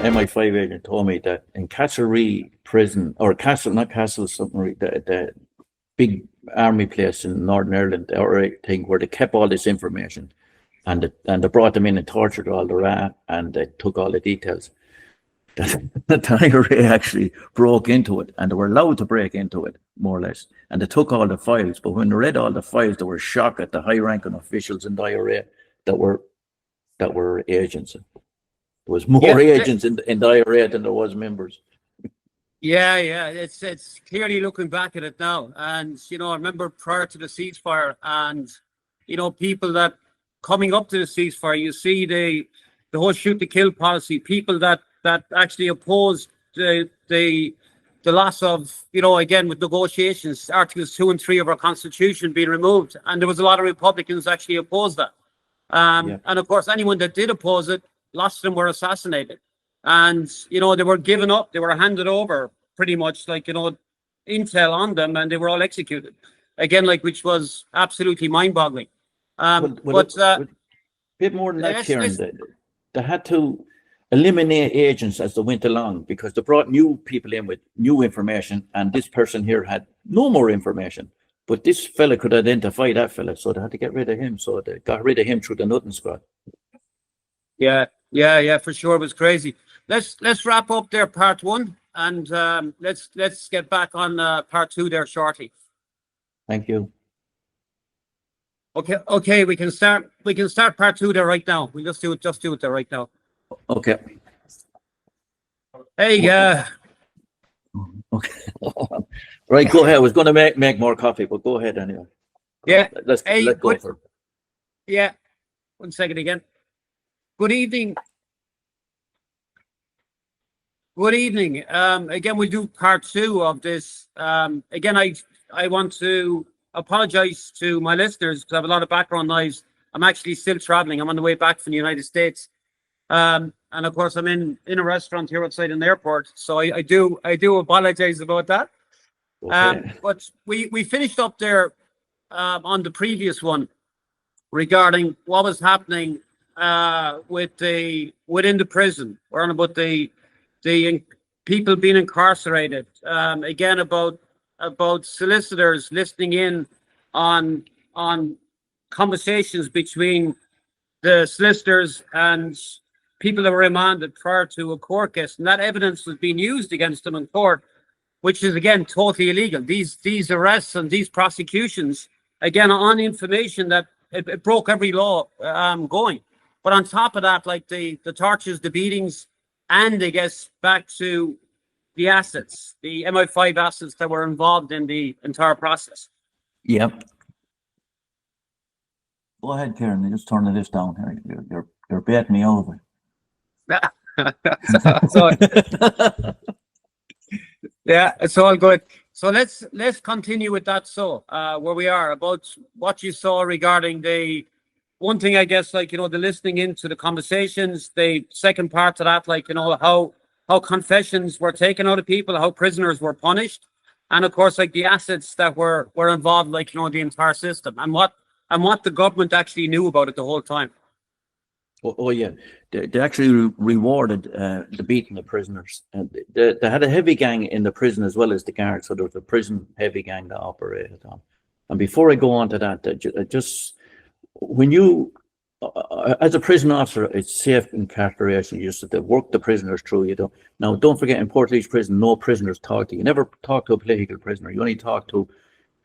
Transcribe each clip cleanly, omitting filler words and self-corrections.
MI5 agent told me that in Castlereagh prison, or Castle, not Castle, something, the big army place in Northern Ireland, or thing where they kept all this information, and they brought them in and tortured all the rat, and they took all the details. The IRA actually broke into it, and they were allowed to break into it, more or less. And they took all the files, but when they read all the files, they were shocked at the high-ranking officials in the IRA that were agents. There was more agents in the IRA than there was members. Yeah, it's clearly looking back at it now, and I remember prior to the ceasefire, and people that coming up to the ceasefire, you see the whole shoot to kill policy, people that actually opposed the loss of, again, with negotiations, Articles 2 and 3 of our Constitution being removed. And there was a lot of Republicans actually opposed that. And of course, anyone that did oppose it, lots of them were assassinated. And, they were given up, they were handed over pretty much like, intel on them, and they were all executed. Again, which was absolutely mind-boggling. A bit more than that, Kieran, they had to eliminate agents as they went along, because they brought new people in with new information, and this person here had no more information, but this fella could identify that fella, so they had to get rid of him. So they got rid of him through the Nutting Squad. Yeah, for sure. It was crazy. Let's wrap up there, part one, and let's get back on part two there shortly. Thank you. Okay, we can start part two there right now. We'll just do it there right now. Okay. Hey, okay. Right, go ahead. I was going to make more coffee, but go ahead anyway. Yeah. Let's go for it. Yeah. 1 second again. Good evening. Again, we'll do part two of this. Again, I want to apologize to my listeners because I have a lot of background noise. I'm actually still traveling. I'm on the way back from the United States. And of course, I'm in a restaurant here outside an airport, so I do apologize about that. Okay. But we finished up there on the previous one regarding what was happening within the prison. We're on about the people being incarcerated. Again, about solicitors listening in on conversations between the solicitors and people that were remanded prior to a court case, and that evidence was being used against them in court, which is again totally illegal. These arrests and these prosecutions, again, on information that it broke every law going. But on top of that, like the tortures, the beatings, and I guess back to the assets, the MI5 assets that were involved in the entire process. Yep. Go ahead, Kieran. Just turning this down here. You're baiting me over. Yeah, it's all good. So let's continue with that. So where we are about what you saw regarding the one thing, I guess, like, the listening into the conversations, the second part to that, like, how confessions were taken out of people, how prisoners were punished, and of course, like the assets that were involved, like, the entire system, and what the government actually knew about it the whole time. Oh yeah, they actually rewarded the beating of prisoners. And they had a heavy gang in the prison as well as the guards, so there was a prison heavy gang that operated on. And before I go on to that, just when you, as a prison officer, it's safe incarceration. You just have to work the prisoners through. Now, don't forget, in Portlaoise Prison, no prisoners talk to you. You never talk to a political prisoner. You only talk to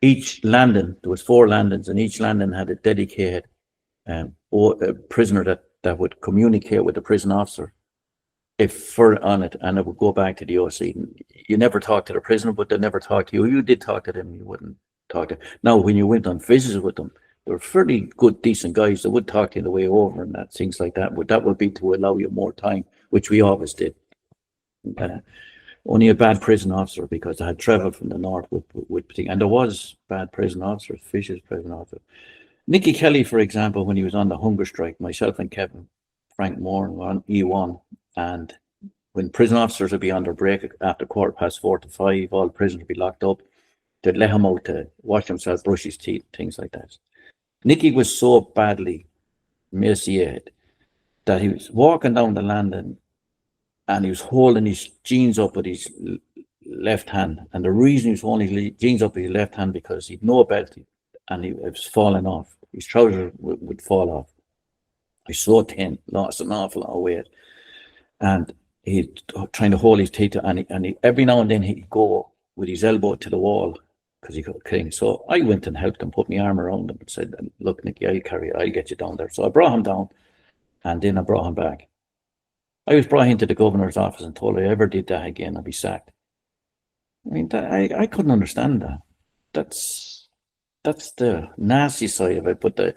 each landing. There was 4 landings, and each landing had a dedicated prisoner that would communicate with the prison officer on it, and it would go back to the OC. You never talk to the prisoner, but they never talk to you. You did talk to them, you wouldn't talk to. Now, when you went on visits with them, they were fairly good, decent guys that would talk to you the way over and things like that. But that would be to allow you more time, which we always did. Only a bad prison officer, because I had travelled from the north with and there was bad prison officers, Fisher's prison officer. Nicky Kelly, for example, when he was on the hunger strike, myself and Frank Moore were on E1, and when prison officers would be on their break after 4:15 to 5, all the prisoners would be locked up. They'd let him out to wash himself, brush his teeth, things like that. Nicky was so badly emaciated that he was walking down the landing and he was holding his jeans up with his left hand. And the reason he was holding his jeans up with his left hand because he'd no belt and he was falling off. His trousers would fall off. He's so thin, lost an awful lot of weight. And he'd trying to hold his teeth, and he every now and then he'd go with his elbow to the wall because he got cling. So I went and helped him, put my arm around him and said, look, Nicky, I'll carry it, I'll get you down there. So I brought him down, and then I brought him back. I was brought into the governor's office and told if I ever did that again, I'd be sacked. I mean, I couldn't understand that. That's the nasty side of it. But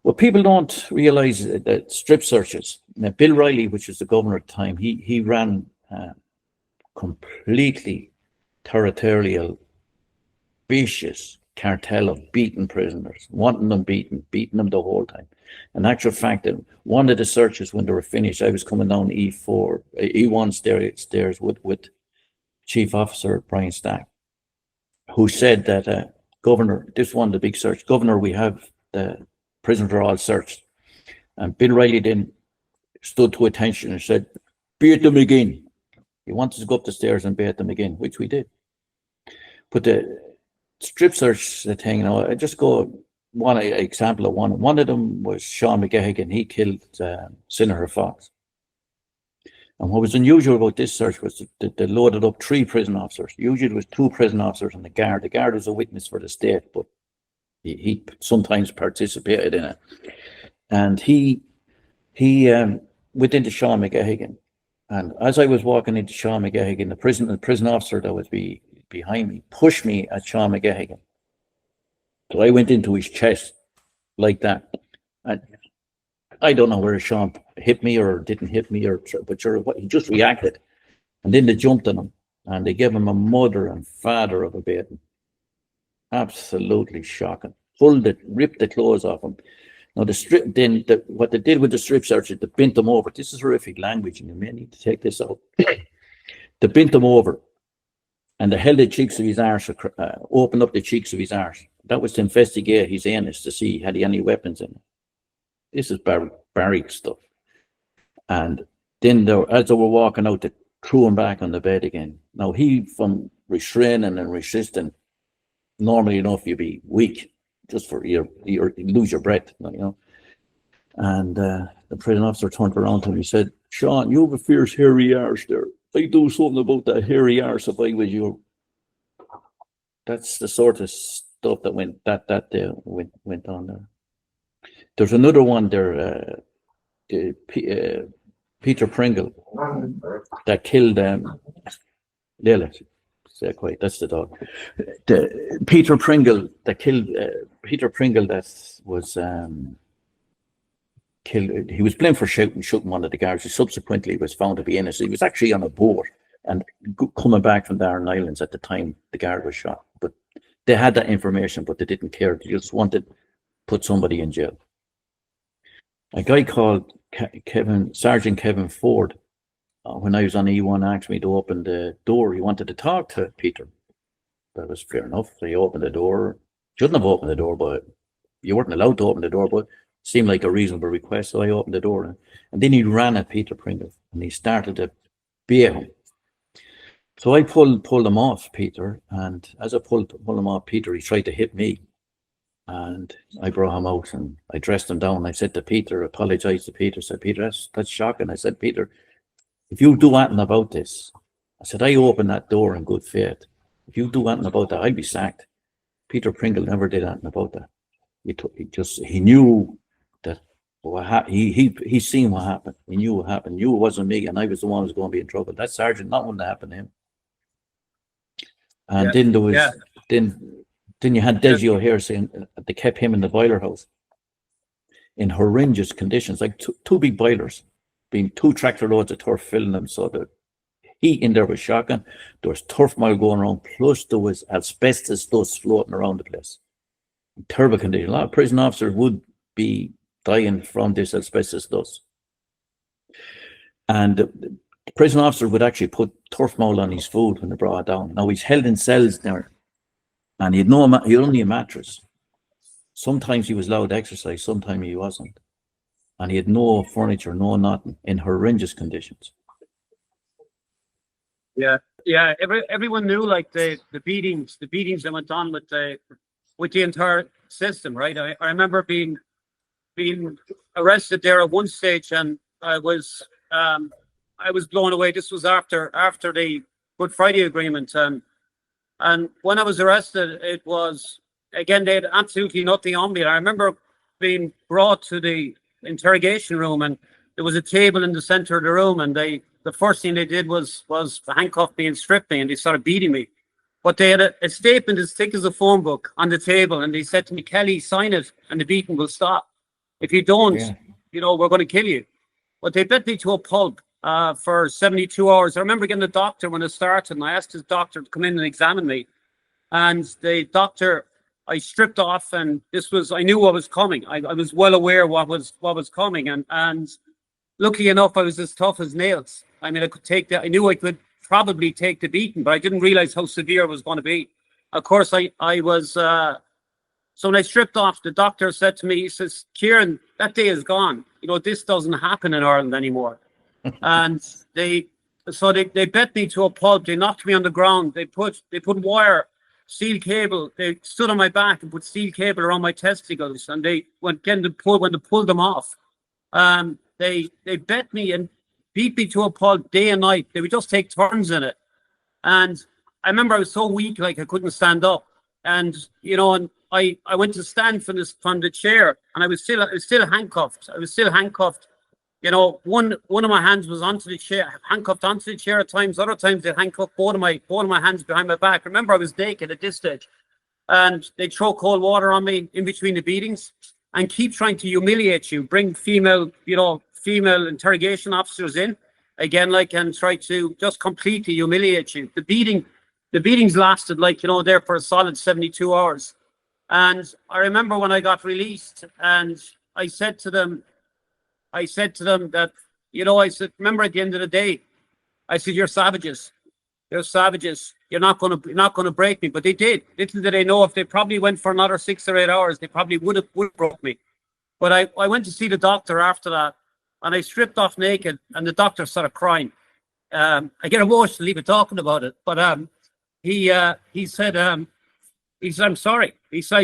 what people don't realize is that strip searches. Now, Bill Riley, which was the governor at the time, he ran completely territorial, vicious cartel of beating prisoners, wanting them beaten them the whole time. In actual fact, one of the searches, when they were finished, I was coming down E1 stairs with Chief Officer Brian Stack, who said that, Governor, this one, the big search, Governor, we have the prisoners are all searched. And Bill Riley then stood to attention and said, beat them again. He wanted to go up the stairs and beat them again, which we did. But the strip search, the thing, I just go one example of one. One of them was Sean McGehigan. He killed Senator Fox. And what was unusual about this search was that they loaded up 3 prison officers. Usually it was 2 prison officers and the guard. The guard was a witness for the state, but he sometimes participated in it. And he went into Sean McGehigan. And as I was walking into Sean McGehigan, the prison officer that was behind me pushed me at Sean McGehigan. So I went into his chest like that. And I don't know whether Sean hit me or didn't hit me, but he just reacted. And then they jumped on him and they gave him a mother and father of a beating. Absolutely shocking. Ripped the clothes off him. Now what they did with the strip search is they bent them over. This is horrific language, and you may need to take this out. They bent them over, and they held the cheeks of his arse, opened up the cheeks of his arse. That was to investigate his anus to see had he any weapons in it. This is barbaric stuff. And then as they were walking out, they threw him back on the bed again. Now he, from restraining and resisting, normally enough you'd be weak, just for you lose your breath, you know. And the prison officer turned around to him. He said, "Sean, you have a fierce hairy arse there. I'd do something about that hairy arse if I was you." That's the sort of stuff that went on there. There's another one there, Peter Pringle, that killed Lila. Say quiet, that's the dog. Peter Pringle that killed that was killed. He was blamed for shooting one of the guards. He subsequently was found to be innocent. He was actually on a boat and coming back from the Aran Islands at the time the guard was shot. But they had that information, but they didn't care. They just wanted to put somebody in jail. A guy called Sergeant Kevin Ford, when I was on E1, asked me to open the door. He wanted to talk to Peter. That was fair enough. So he opened the door. Shouldn't have opened the door, but you weren't allowed to open the door, but it seemed like a reasonable request. So I opened the door. And then he ran at Peter Pringle and he started to beat him. So I pulled him off Peter. And as I pulled him off Peter, he tried to hit me. And I brought him out and I dressed him down. I said to Peter, apologized to Peter, said, "Peter, that's shocking." I said, "Peter, if you do anything about this," I said, "I opened that door in good faith. If you do anything about that, I'll be sacked." Peter Pringle never did anything about that. He knew that he seen what happened. He knew what happened. Knew it wasn't me, and I was the one who was going to be in trouble. That sergeant, not wouldn't happen to him. And then there was then you had Deji O'Hare saying they kept him in the boiler house in horrendous conditions, like two big boilers, being 2 tractor loads of turf filling them. So the heat in there was shocking. There was turf mile going around, plus there was asbestos dust floating around the place. Terrible condition. A lot of prison officers would be dying from this asbestos dust. And the prison officer would actually put turf mold on his food when they brought it down. Now he's held in cells there, and he had only a mattress. Sometimes he was allowed to exercise, sometimes he wasn't. And he had no furniture, no nothing, in horrendous conditions. Yeah. Everyone knew like the beatings that went on with the entire system, right? I remember being arrested there at one stage, and I was blown away. This was after the Good Friday Agreement, and when I was arrested, it was again they had absolutely nothing on me. And I remember being brought to the interrogation room, and there was a table in the center of the room, and the first thing they did was handcuff me and strip me, and they started beating me. But they had a statement as thick as a phone book on the table, and they said to me, "Kelly, sign it, and the beating will stop. If you don't, Yeah. we're going to kill you." But they bet me to a pulp for 72 hours. I remember getting the doctor when it started, and I asked his doctor to come in and examine me. And the doctor, I stripped off, and I knew what was coming. I was well aware what was coming, and luckily enough, I was as tough as nails. I mean, I could take that. I knew I could probably take the beating, but I didn't realize how severe it was going to be. Of course, I was. So when I stripped off, the doctor said to me, he says, "Kieran, that day is gone. This doesn't happen in Ireland anymore." And they bet me to a pulp. They knocked me on the ground. They put wire, steel cable. They stood on my back and put steel cable around my testicles. And when they pulled them off, they bet me and beat me to a pulp day and night. They would just take turns in it. And I remember I was so weak, like I couldn't stand up. And and I went to stand from the chair, and I was still handcuffed. One of my hands was onto the chair, handcuffed onto the chair at times. Other times they handcuffed both of my hands behind my back. Remember, I was naked at this stage, and they throw cold water on me in between the beatings and keep trying to humiliate you. Bring female interrogation officers in again, and try to just completely humiliate you. The beatings lasted there for a solid 72 hours. And I remember when I got released, and I said to them that, I said, remember at the end of the day, I said, "You're savages. You're savages. You're not going to break me." But they did. Little did they know, if they probably went for another 6 or 8 hours, they probably would have broke me. But I went to see the doctor after that, and I stripped off naked, and the doctor started crying. I get emotional even talking about it. But he said, "I'm sorry." He said,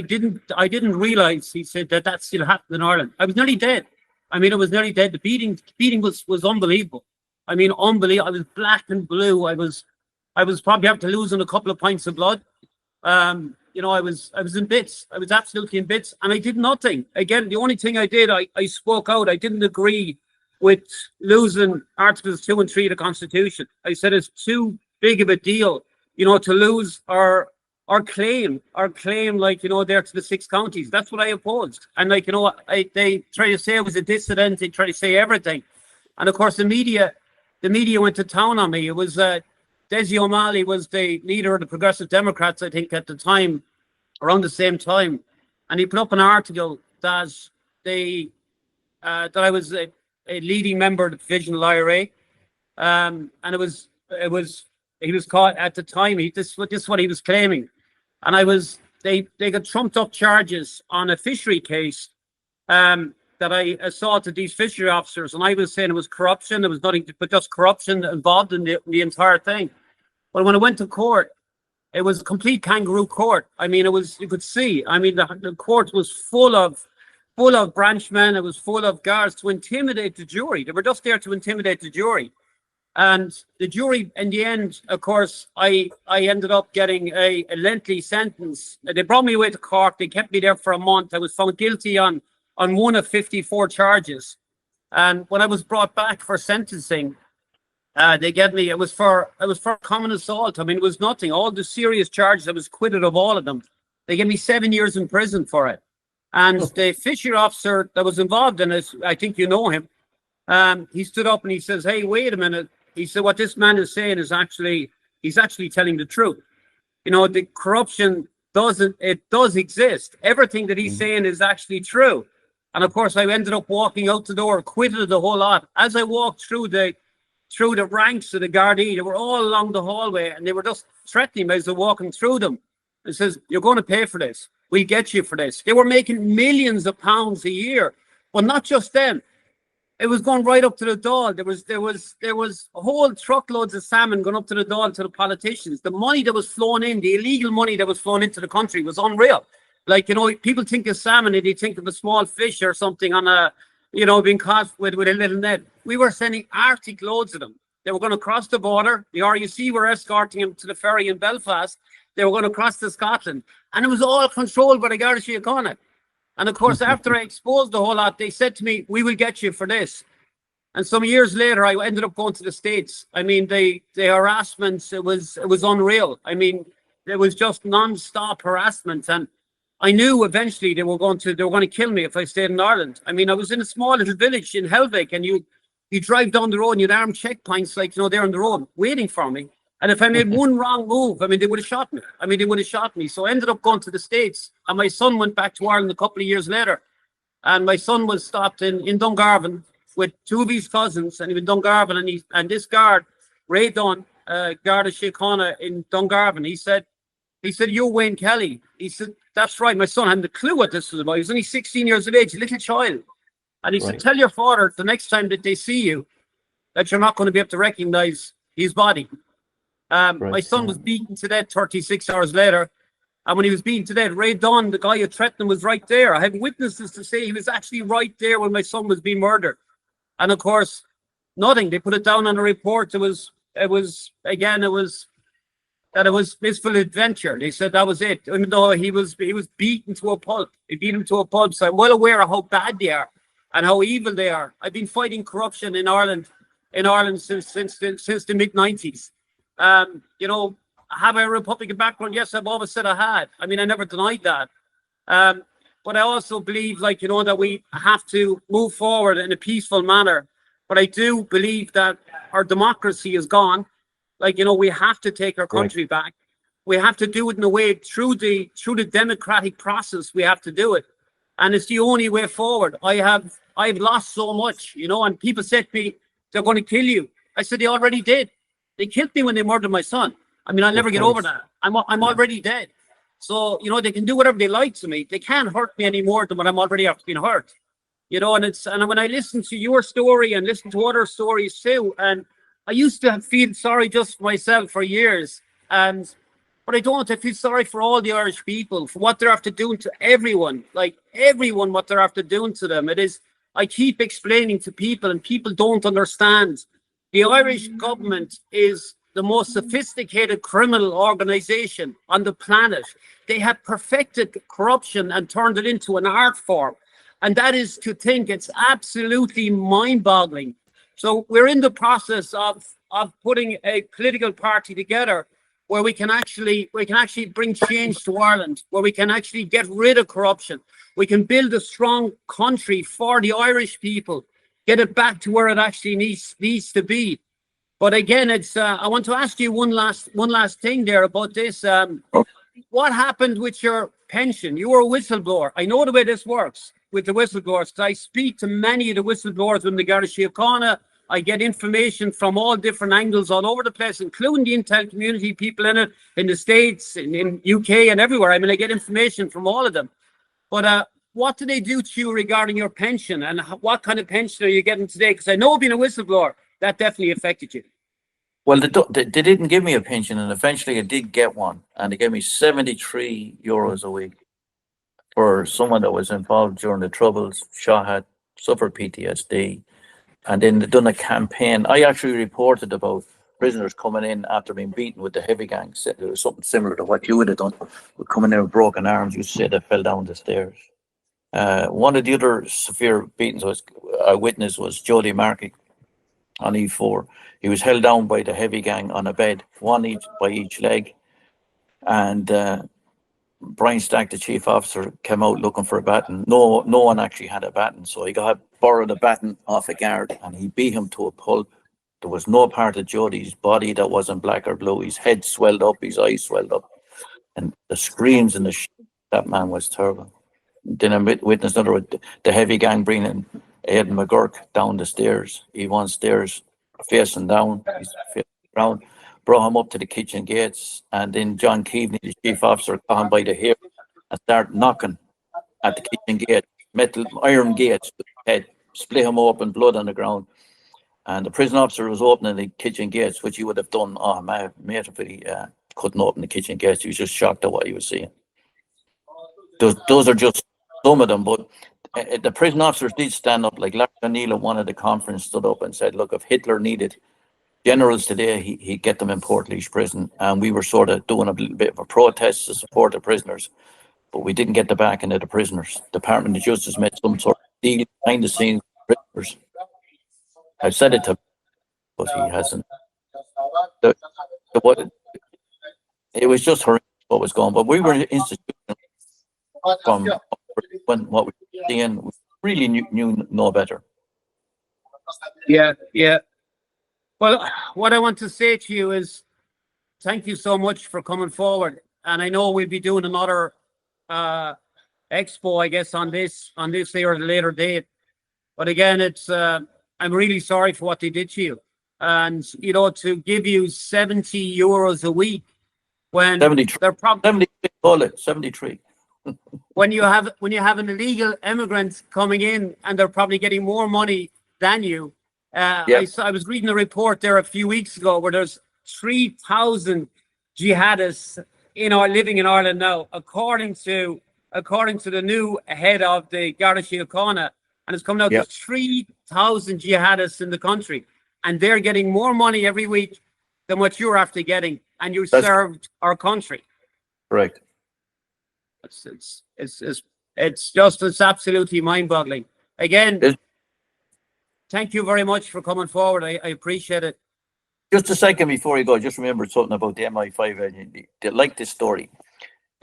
I didn't realize," he said, "that still happened in Ireland." I was nearly dead. I mean, I was nearly dead. The beating was unbelievable. I mean, unbelievable. I was black and blue. I was probably after losing a couple of pints of blood. I was in bits. I was absolutely in bits, and I did nothing. Again, the only thing I did, I spoke out. I didn't agree with losing Articles 2 and 3 of the Constitution. I said it's too big of a deal, to lose our claim, there to the 6 counties. That's what I opposed. And they try to say I was a dissident. They try to say everything. And of course, the media went to town on me. It was Desi O'Malley was the leader of the Progressive Democrats, I think, at the time, around the same time. And he put up an article that I was a leading member of the Provisional IRA. And he was caught at the time. This is what he was claiming. And they got trumped up charges on a fishery case that I assaulted these fishery officers, and I was saying it was corruption. There was nothing but just corruption involved in the entire thing. But when I went to court, it was a complete kangaroo court. I mean, you could see. I mean, the court was full of branchmen. It was full of guards to intimidate the jury. They were just there to intimidate the jury. And the jury, in the end, of course, I ended up getting a lengthy sentence. They brought me away to Cork. They kept me there for a month. I was found guilty on one of 54 charges. And when I was brought back for sentencing, they gave me, it was for common assault. I mean, it was nothing. All the serious charges, I was acquitted of all of them. They gave me 7 years in prison for it. And the fishery officer that was involved in it, I think you know him, he stood up and he says, "Hey, wait a minute." He said, "What this man is saying is he's actually telling the truth. The corruption does exist. Everything that he's saying is actually true." And of course, I ended up walking out the door, acquitted of the whole lot. As I walked through the ranks of the Gardaí, they were all along the hallway, and they were just threatening me as they're walking through them. It says, "You're going to pay for this. We'll get you for this." They were making millions of pounds a year. But not just them. It was going right up to the Dáil. There was whole truckloads of salmon going up to the Dáil to the politicians. The money that was flowing in, the illegal money that was flowing into the country was unreal. Like, you know, people think of salmon and they think of a small fish or something on a, you know, being caught with a little net. We were sending Arctic loads of them. They were going to cross the border. The RUC were escorting them to the ferry in Belfast. They were going to cross to Scotland. And it was all controlled by the Garda Síochána. And of course, after I exposed the whole lot, they said to me, we will get you for this. And some years later, I ended up going to the States. I mean, the harassment, it was unreal. I mean, it was just non-stop harassment. And I knew eventually they were going to kill me if I stayed in Ireland. I mean, I was in a small little village in Helvig, and you drive down the road and you'd armed checkpoints, like, you know, there on the road waiting for me. And if I made one wrong move, I mean, they would have shot me. So I ended up going to the States, and my son went back to Ireland a couple of years later. And my son was stopped in Dungarvan with two of his cousins, and he was in Dungarvan, and this guard, Ray Dunn, Garda Síochána in Dungarvan, he said, you're Wayne Kelly. He said, that's right. My son hadn't a clue what this was about. He was only 16 years of age, a little child. And he said, tell your father the next time that they see you that you're not going to be able to recognize his body. My son was beaten to death 36 hours later. And when he was beaten to death, Ray Dunn, the guy who threatened him, was right there. I have witnesses to say he was actually right there when my son was being murdered. And of course, nothing. They put it down on the report. It was blissful adventure. They said that was it. Even though he was beaten to a pulp. They beat him to a pulp. So I'm well aware of how bad they are and how evil they are. I've been fighting corruption in Ireland since the mid-90s. You know, have I a Republican background? Yes, I've always said I had. I mean, I never denied that. But I also believe, like, you know, that we have to move forward in a peaceful manner. But I do believe that our democracy is gone. Like, you know, we have to take our country back. We have to do it in a way through the democratic process. We have to do it. And it's the only way forward. I've lost so much, you know, and people said to me, they're going to kill you. I said, they already did. They killed me when they murdered my son. I mean, I'll never get over that. I'm already dead. So, you know, they can do whatever they like to me. They can't hurt me any more than what I'm already after being hurt. You know, and when I listen to your story and listen to other stories too, and I used to feel sorry just for myself for years, but I don't. I feel sorry for all the Irish people, for what they're after doing to everyone, what they're after doing to them. I keep explaining to people, and people don't understand. The Irish government is the most sophisticated criminal organization on the planet. They have perfected corruption and turned it into an art form. And that is to think, it's absolutely mind-boggling. So we're in the process of putting a political party together where we can actually bring change to Ireland, where we can actually get rid of corruption. We can build a strong country for the Irish people, get it back to where it actually needs to be. But again, it's I want to ask you one last thing there about this. What happened with your pension? You were a whistleblower. I know the way this works with the whistleblowers. I speak to many of the whistleblowers in the Garda Síochána. I get information from all different angles all over the place, including the intel community, people in it, in the States, in UK and everywhere. I mean, I get information from all of them. But what do they do to you regarding your pension, and what kind of pension are you getting today? Because I know being a whistleblower, that definitely affected you. Well, they didn't give me a pension, and eventually I did get one, and they gave me €73 a week for someone that was involved during the Troubles, shot at, suffered PTSD, and then they done a campaign. I actually reported about prisoners coming in after being beaten with the heavy gang. Said there was something similar to what you would have done, with coming in with broken arms. You said they fell down the stairs. One of the other severe beatings I witnessed was Jody Markey on E4. He was held down by the heavy gang on a bed, one each by each leg. And Brian Stack, the chief officer, came out looking for a baton. No one actually had a baton. So he borrowed a baton off a guard, and he beat him to a pulp. There was no part of Jody's body that wasn't black or blue. His head swelled up, his eyes swelled up. And the screams and that man was terrible. Then I witnessed another with the heavy gang bringing Aidan McGurk down the stairs. He won stairs facing down, he's facing ground. Brought him up to the kitchen gates, and then John Keaveney, the chief officer, caught him by the hair and started knocking at the kitchen gate, metal iron gates with his head. split him open, blood on the ground. And the prison officer was opening the kitchen gates, which he would have done automatically. Couldn't open the kitchen gates. He was just shocked at what he was seeing. Those are just some of them, but the prison officers did stand up. Like Larry O'Neill at one of the conference stood up and said, look, if Hitler needed generals today, he'd get them in Portlaoise Prison. And we were sort of doing a little bit of a protest to support the prisoners, but we didn't get the backing of the prisoners. Department of Justice made some sort of deal behind the scenes with prisoners. I've said it to him, but he hasn't. It was just horrendous what was going on. But we were institutional from when what we were seeing. We really knew no better. Yeah, yeah. Well, what I want to say to you is thank you so much for coming forward. And I know we'll be doing another expo, I guess, on this day or a later date. But again, it's I'm really sorry for what they did to you. And you know, to give you €70 a week when 73. they're probably 73. when you have an illegal immigrant coming in and they're probably getting more money than you. I was reading a report there a few weeks ago where there's 3,000 jihadists living in Ireland now, according to the new head of the Garda Síochána, and it's coming out there's 3,000 jihadists in the country, and they're getting more money every week than what you're after getting, and you served our country. Correct. It's absolutely mind-boggling. Again, thank you very much for coming forward. I appreciate it. Just a second before you go, just remembered something about the MI5. They like this story.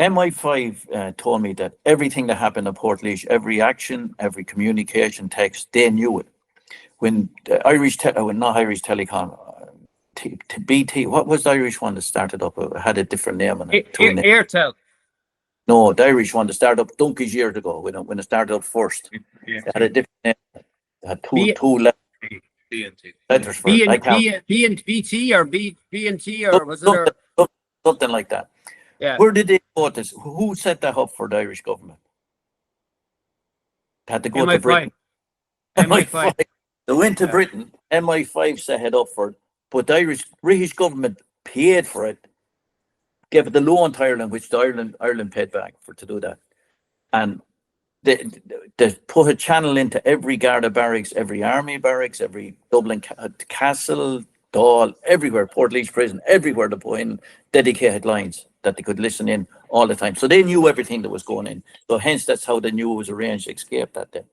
MI5 told me that everything that happened at Portlaoise, every action, every communication text, they knew it. When the not Irish Telecom, BT, what was the Irish one that started up? It had a different name on it. Airtel. No, the Irish one that started up donkeys years ago when it started up first. It had a different name. It had two letters for it. BT or BNT or was it? Something like that. Yeah. Where did they go with this? Who set that up for the Irish government? They had to go to Britain. MI5. They went to Britain. MI5 set it up for it, but the British government paid for it, gave it the loan to Ireland, which Ireland paid back to do that. And they put a channel into every Garda barracks, every army barracks, every Dublin castle, Dáil, everywhere, Portlaoise Prison, everywhere to put in dedicated lines that they could listen in all the time. So they knew everything that was going in. So hence that's how they knew it was arranged to escape that day.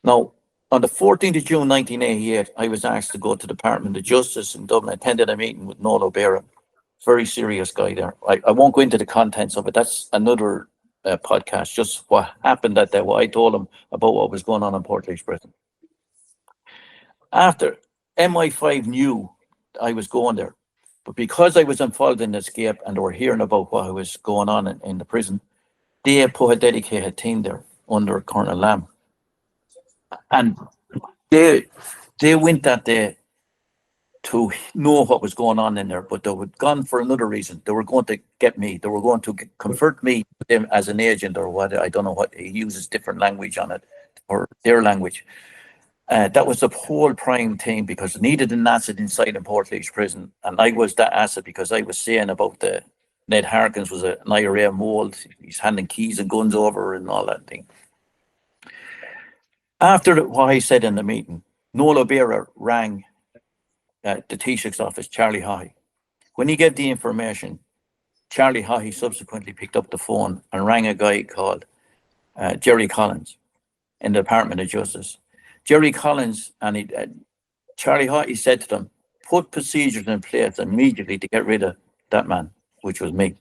Now, on the 14th of June 1988, I was asked to go to the Department of Justice in Dublin. I attended a meeting with Noel O'Beara, very serious guy there. I won't go into the contents of it. That's another podcast, just what happened that day, what I told him about what was going on in Portlaoise Prison. After MI5 knew I was going there, but because I was involved in the escape and they were hearing about what was going on in the prison, they put a dedicated team there under Colonel Lamb. And they went that day to know what was going on in there, but they were gone for another reason. They were going to get me. They were going to convert me as an agent or what. I don't know what. He uses different language on it, or their language. That was the whole prime thing, because they needed an asset inside in Portlaoise Prison, and I was that asset because I was saying about the Ned Harkins was an IRA mold. He's handing keys and guns over and all that thing. After what I said in the meeting, Noel O'Beara rang the Taoiseach's office, Charlie Haughey. When he gave the information, Charlie Haughey subsequently picked up the phone and rang a guy called Jerry Collins in the Department of Justice. Jerry Collins and Charlie Haughey said to them, put procedures in place immediately to get rid of that man, which was me.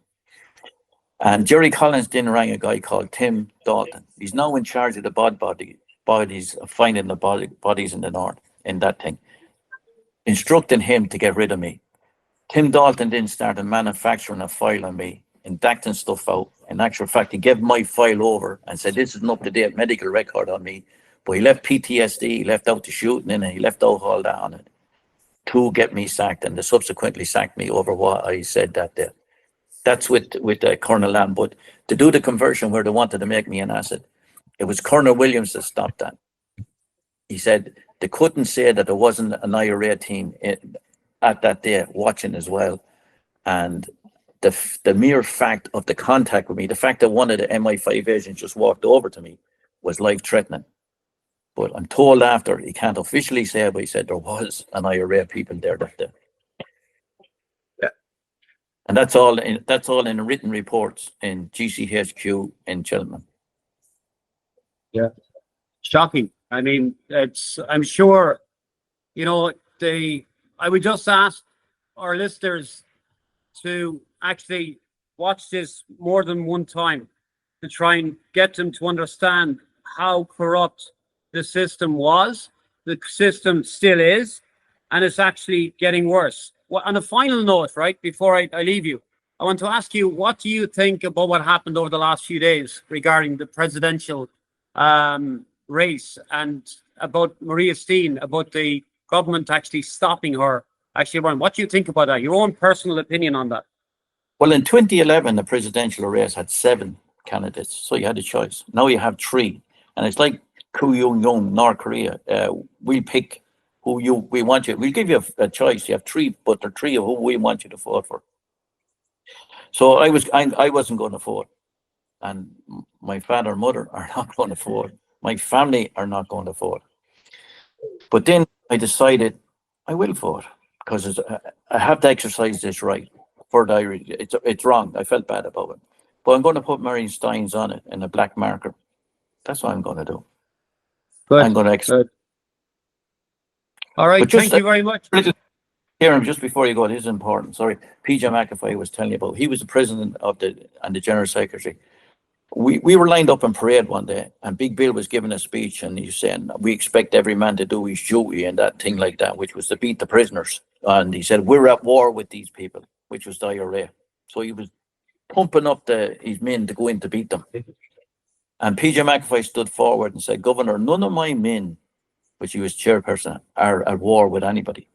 And Jerry Collins then rang a guy called Tim Dalton. He's now in charge of the bodies, finding the bodies in the north, in that thing, instructing him to get rid of me. Tim Dalton then started manufacturing a file on me, indacting stuff out. In actual fact, he gave my file over and said, this is an up-to-date medical record on me. But he left PTSD, he left out the shooting in it, he left out all that on it to get me sacked, and they subsequently sacked me over what I said that day. That's with Colonel Lamb. But to do the conversion where they wanted to make me an asset, it was Colonel Williams that stopped that. he said they couldn't say that there wasn't an IRA team at that day watching as well. And the mere fact of the contact with me, the fact that one of the MI5 agents just walked over to me was life-threatening. But I'm told after, he can't officially say it, but he said there was an IRA people there that day. Yeah. And that's all in written reports in GCHQ in Cheltenham. Yeah. Shocking. I mean, I'm sure, I would just ask our listeners to actually watch this more than one time to try and get them to understand how corrupt the system was, the system still is, and it's actually getting worse. Well, on a final note, right, before I leave you, I want to ask you, what do you think about what happened over the last few days regarding the presidential race and about Maria Steen, about the government actually stopping her actually running? What do you think about that? Your own personal opinion on that? Well, in 2011, the presidential race had 7 candidates, so you had a choice. Now you have 3, and it's like Koo-young, North Korea. We'll pick who we want you. We'll give you a choice. You have 3, but there are 3 of who we want you to vote for. So I wasn't going to vote, and my father and mother are not going to vote. My family are not going to vote. But then I decided I will vote because I have to exercise this right. For the Irish, it's wrong. I felt bad about it, but I'm going to put Mary Steins on it in a black marker. That's what I'm going to do. Good. I'm going to exercise. All right. Thank you very much. Kieran, just before you go, this is important. Sorry, PJ McAfee was telling you about. He was the president and the general secretary. We were lined up in parade one day, and Big Bill was giving a speech, and he's saying we expect every man to do his duty and that thing like that, which was to beat the prisoners. And he said we're at war with these people, which was the IRA. So he was pumping up his men to go in to beat them. And PJ McAfee stood forward and said, Governor, none of my men, which he was chairperson, are at war with anybody.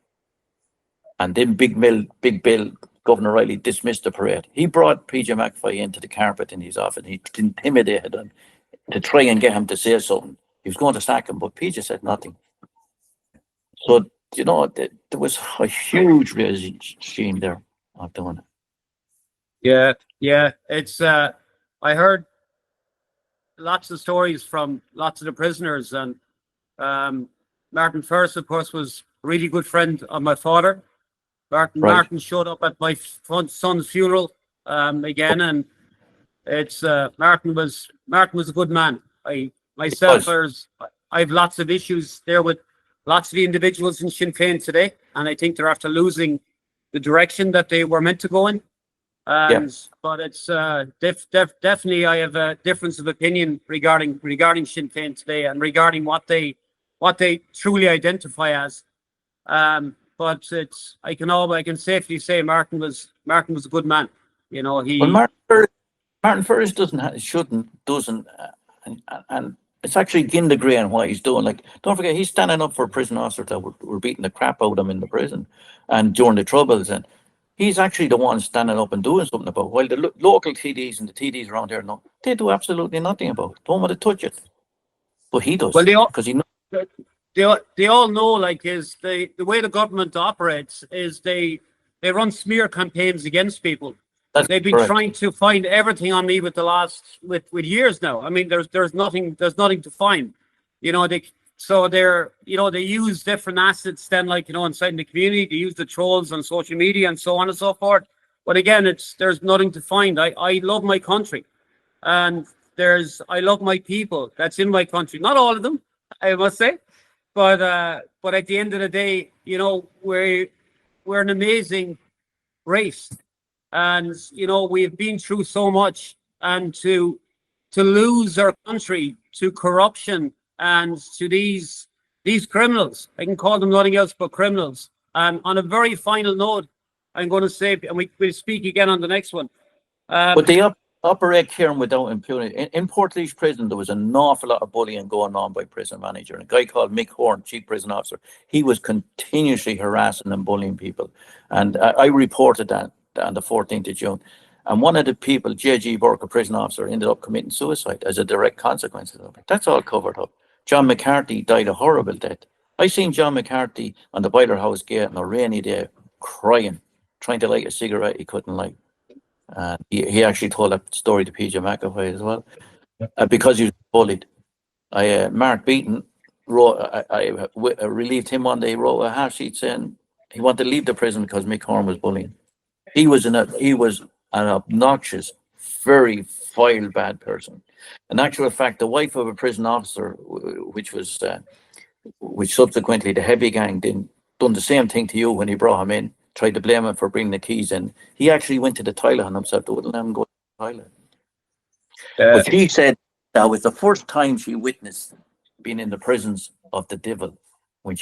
And then Big Bill, Governor Riley, dismissed the parade. He brought PJ McAfee into the carpet in his office. He intimidated him to try and get him to say something. He was going to sack him, but PJ said nothing. So, there was a huge regime there of doing it. Yeah. It's, I heard lots of stories from lots of the prisoners, and Martin Ferris, of course, was a really good friend of my father. Martin showed up at my son's funeral again, and it's Martin was a good man. I have lots of issues there with lots of the individuals in Sinn Féin today, and I think they're after losing the direction that they were meant to go in. But it's definitely I have a difference of opinion regarding Sinn Féin today and regarding what they truly identify as. But I can safely say Martin was a good man. Martin Ferris doesn't, and it's actually Gindegree and what he's doing. Like, don't forget, he's standing up for prison officers that were beating the crap out of him in the prison and during the Troubles, and he's actually the one standing up and doing something about it. While the local TDs and the TDs around here, no, they do absolutely nothing about it. Don't want to touch it, but he does. Well, because he knows. They all know, like, is the way the government operates is they run smear campaigns against people. They've been trying to find everything on me with years now. I mean, there's nothing to find. They use different assets then, like, inside the community. They use the trolls on social media and so on and so forth. But again, there's nothing to find. I love my country, and I love my people that's in my country. Not all of them, I must say. But at the end of the day, we're an amazing race, and we've been through so much, and to lose our country to corruption and to these criminals, I can call them nothing else but criminals. And on a very final note, I'm going to say, and we'll speak again on the next one. But they operate here without impunity. In Portlaoise Prison, there was an awful lot of bullying going on by prison manager. And a guy called Mick Horn, chief prison officer, he was continuously harassing and bullying people. And I reported that on the 14th of June. And one of the people, J.G. Burke, a prison officer, ended up committing suicide as a direct consequence of it. That's all covered up. John McCarthy died a horrible death. I seen John McCarthy on the Boiler House gate on a rainy day, crying, trying to light a cigarette he couldn't light. He actually told that story to PJ McAvoy as well, because he was bullied. Mark Beaton wrote, I relieved him one day. He wrote a half sheet saying he wanted to leave the prison because Mick Horn was bullying. He was an obnoxious, very vile, bad person. In actual fact, the wife of a prison officer, which subsequently the heavy gang done the same thing to you when he brought him in, tried to blame him for bringing the keys in. He actually went to the toilet on himself. They wouldn't let him go to the toilet. But she said that was the first time she witnessed being in the prisons of the devil when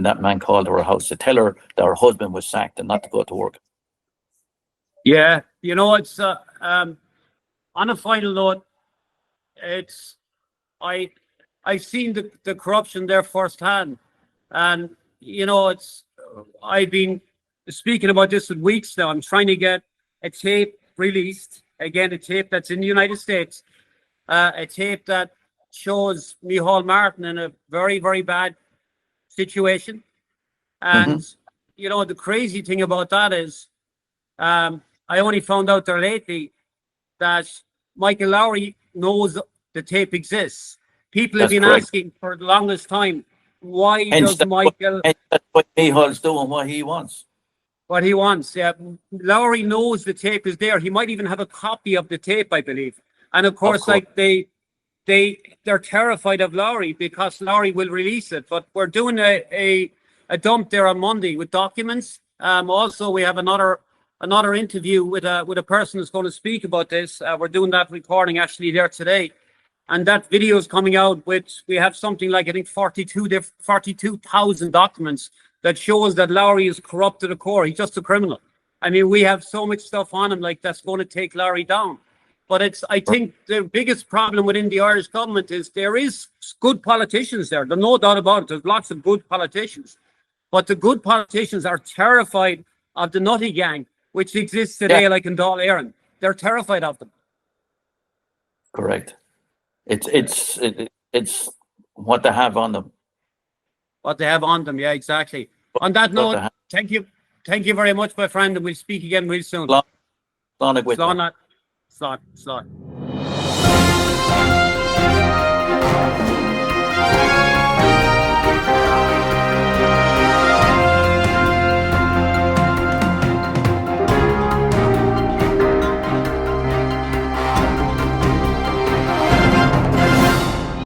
that man called to her house to tell her that her husband was sacked and not to go to work. Yeah, it's on a final note, it's I've seen the corruption there firsthand, and I've been speaking about this for weeks now. I'm trying to get a tape released, again, a tape that's in the United States, a tape that shows Micheál Martin in a very, very bad situation. And the crazy thing about that is, I only found out there lately that Michael Lowry knows the tape exists. People have been asking for the longest time, why does Michael... That's what Micheál's doing, what he wants. What he wants, yeah. Lowry knows the tape is there. He might even have a copy of the tape, I believe. And of course. Like they're terrified of Lowry because Lowry will release it. But we're doing a dump there on Monday with documents. Also, we have another interview with a person who's going to speak about this. We're doing that recording actually there today. And that video is coming out, which we have something like, I think, 42,000 documents that shows that Lowry is corrupt to the core. He's just a criminal. I mean, we have so much stuff on him like that's going to take Lowry down. But I think the biggest problem within the Irish government is there is good politicians there. There's no doubt about it. There's lots of good politicians. But the good politicians are terrified of the nutty gang, which exists today, like in Dáil Éireann. They're terrified of them. Correct. It's what they have on them. What they have on them, yeah, exactly. On that note, thank you very much, my friend, and we'll speak again real soon. Slán. Slán.